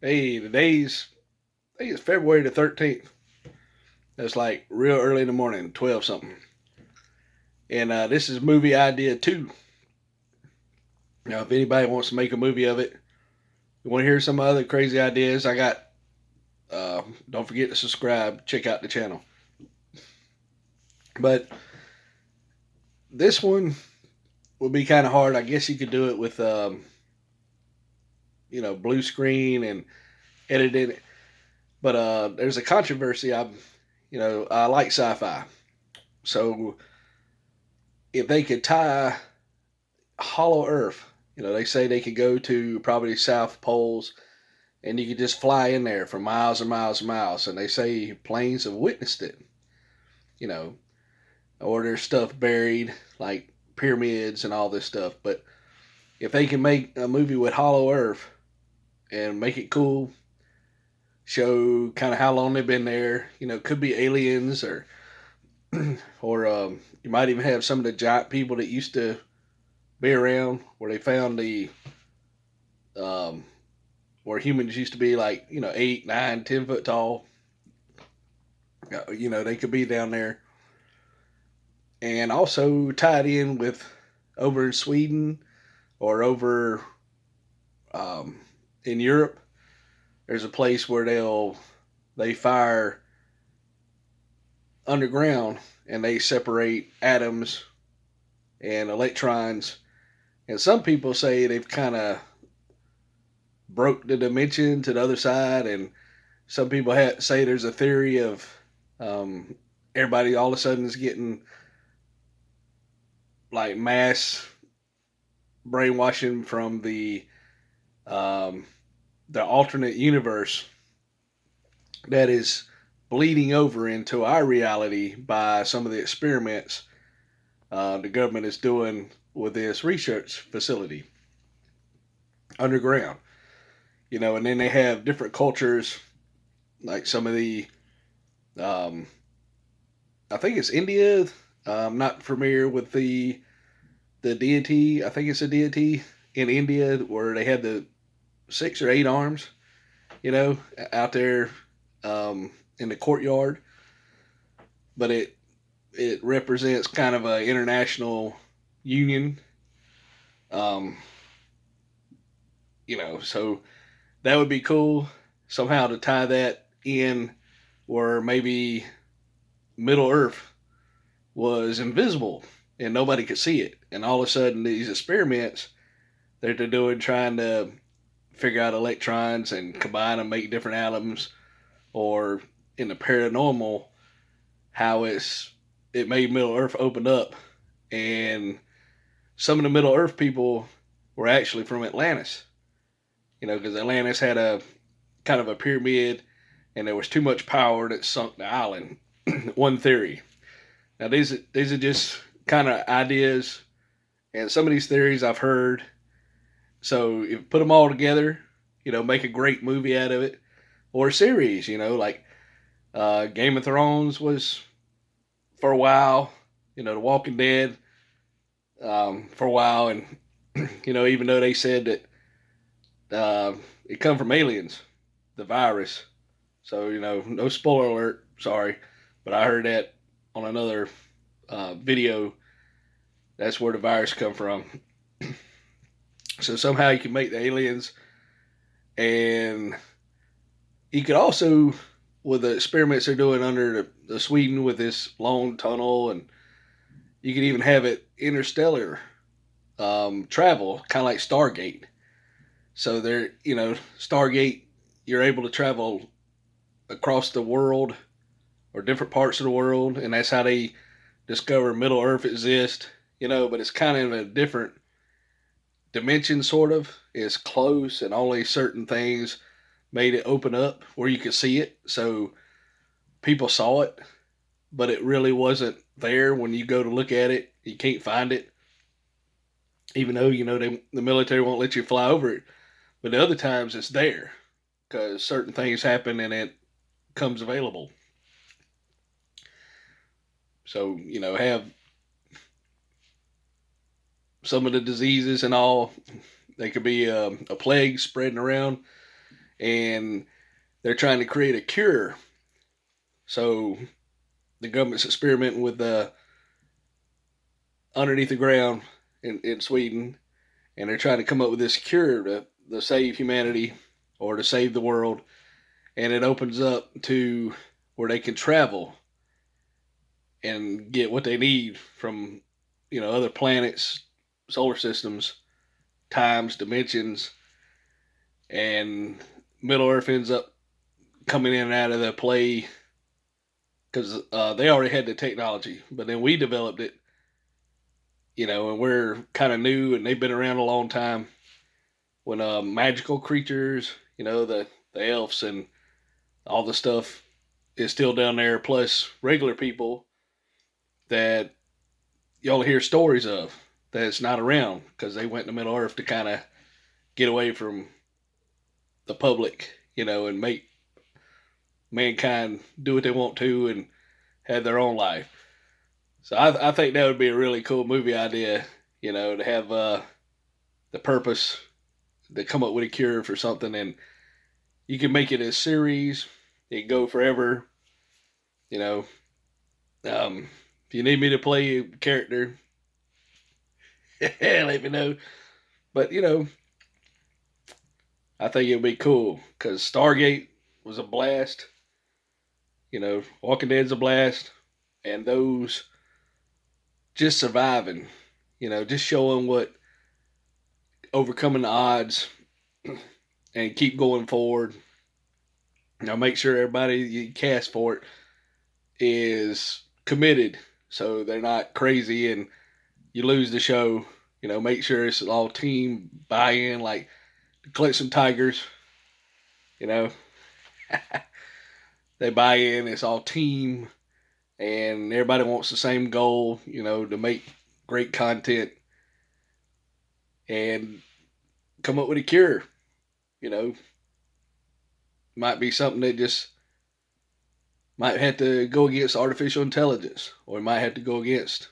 Hey, I think it's February the 13th. That's like real early in the morning, 12 something. And this is movie idea two. Now, if anybody wants to make a movie of it, you want to hear some other crazy ideas, I got. Don't forget to subscribe. Check out the channel. But this one would be kind of hard. I guess you could do it with, blue screen and editing it. But there's a controversy. I like sci-fi. So if they could tie Hollow Earth, they say they could go to probably South Poles and you could just fly in there for miles and miles and miles. And they say planes have witnessed it, you know, or there's stuff buried like pyramids and all this stuff. But if they can make a movie with Hollow Earth and make it cool, show kind of how long they've been there, could be aliens or you might even have some of the giant people that used to be around where they found the um, where humans used to be like 8, 9, 10 foot tall. They could be down there, and also tied in with over in Sweden or over um, in Europe. There's a place where they fire underground and they separate atoms and electrons. And some people say they've kind of broke the dimension to the other side, and some people say there's a theory of um, everybody all of a sudden is getting like mass brainwashing from um, the alternate universe that is bleeding over into our reality by some of the experiments the government is doing with this research facility underground. And then they have different cultures, like some of um, I think it's India. I'm not familiar with the deity. I think it's a deity in India where they had the 6 or 8 arms, out there in the courtyard. But it represents kind of an international union. Um, so that would be cool somehow to tie that in where maybe Middle Earth was invisible and nobody could see it. And all of a sudden, these experiments that they're doing trying to figure out electrons and combine and make different atoms, or in the paranormal, how it made Middle Earth open up, and some of the Middle Earth people were actually from Atlantis. Because Atlantis had a kind of a pyramid, and there was too much power that sunk the island. One theory. Now these are just kind of ideas, and some of these theories I've heard. So if you put them all together, make a great movie out of it, or a series. Like Game of Thrones was for a while. The Walking Dead for a while, and even though they said that it come from aliens, the virus. So no spoiler alert. Sorry, but I heard that on another video. That's where the virus come from. So somehow you can make the aliens, and you could also, with the experiments they're doing under the Sweden with this long tunnel, and you could even have it interstellar travel, kind of like Stargate. So Stargate, you're able to travel across the world or different parts of the world, and that's how they discover Middle Earth exists. But it's kind of a different dimension, sort of. It's close, and only certain things made it open up where you could see it. So people saw it, but it really wasn't there when you go to look at it. You can't find it, even though the military won't let you fly over it. But the other times it's there because certain things happen and it comes available. So have some of the diseases and all. They could be a plague spreading around, and they're trying to create a cure. So the government's experimenting with underneath the ground in Sweden, and they're trying to come up with this cure to save humanity or to save the world. And it opens up to where they can travel and get what they need from other planets, solar systems, times, dimensions, and Middle Earth ends up coming in and out of the play because they already had the technology, but then we developed it, and we're kind of new, and they've been around a long time. When magical creatures, the elves and all the stuff is still down there, plus regular people that you only hear stories of that's not around because they went to Middle Earth to kind of get away from the public, and make mankind do what they want to and have their own life. So I think that would be a really cool movie idea, to have the purpose to come up with a cure for something, and you can make it a series. It can go forever, you know. If you need me to play a character, let me know. But I think it would be cool because Stargate was a blast. Walking Dead's a blast, and those just surviving, just showing what overcoming the odds and keep going forward. Make sure everybody you cast for it is committed, so they're not crazy and you lose the show. Make sure it's all team buy-in, like collect some Tigers. You know, they buy in. It's all team, and everybody wants the same goal. To make great content and come up with a cure. Might be something that just might have to go against artificial intelligence, or we might have to go against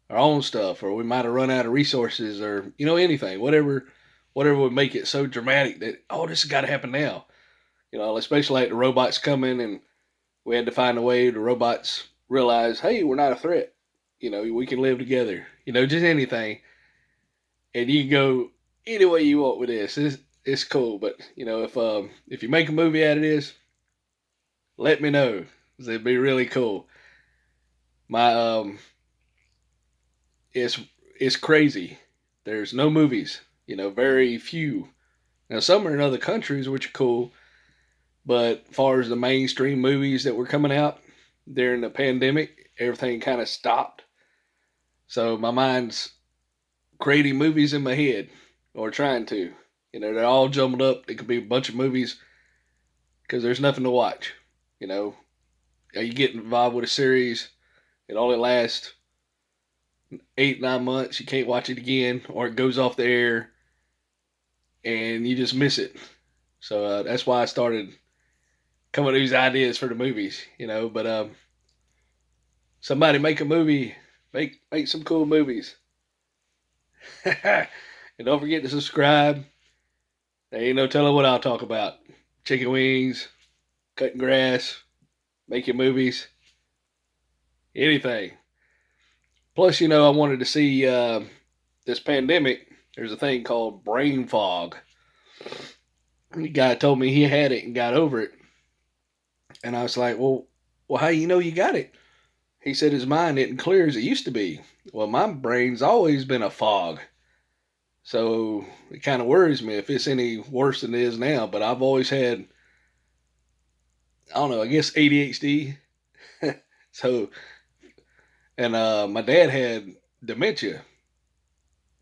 our own stuff, or we might have run out of resources, or anything, whatever would make it so dramatic that this has got to happen now. Especially like the robots coming, and we had to find a way the robots realize, hey, we're not a threat. We can live together. Just anything, and you can go any way you want with this. It's cool, but if you make a movie out of this, let me know. It'd be really cool. My it's crazy. There's no movies. Very few. Now some are in other countries, which are cool. But as far as the mainstream movies that were coming out during the pandemic, everything kind of stopped. So my mind's creating movies in my head, or trying to. They're all jumbled up. It could be a bunch of movies because there's nothing to watch. You get involved with a series, it only lasts 8-9 months. You can't watch it again, or it goes off the air, and you just miss it. So that's why I started coming with these ideas for the movies. But somebody make a movie, make some cool movies, and don't forget to subscribe. There ain't no telling what I'll talk about: chicken wings, cutting grass, making movies, anything. Plus, I wanted to see this pandemic. There's a thing called brain fog. The guy told me he had it and got over it. And I was like, well, how you got it? He said his mind isn't clear as it used to be. Well, my brain's always been a fog. So it kind of worries me if it's any worse than it is now. But I've always had, I don't know, I guess ADHD. So, and my dad had dementia.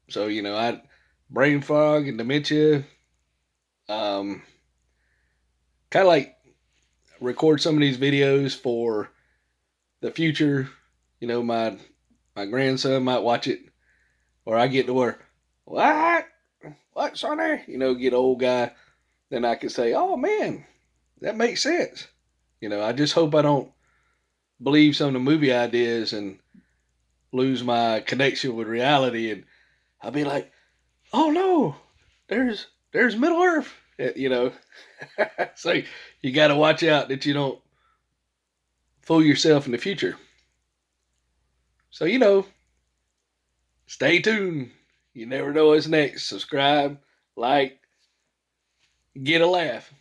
So, I brain fog and dementia. Kind of like record some of these videos for the future. My grandson might watch it, or I get to where, what, Sonny? Get old guy. Then I can say, oh man, that makes sense. I just hope I don't believe some of the movie ideas and lose my connection with reality, and I'll be like, oh no, there's Middle Earth. You know, so you got to watch out that you don't fool yourself in the future. So, stay tuned. You never know what's next. Subscribe, like, get a laugh.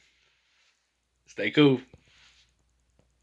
Stay cool.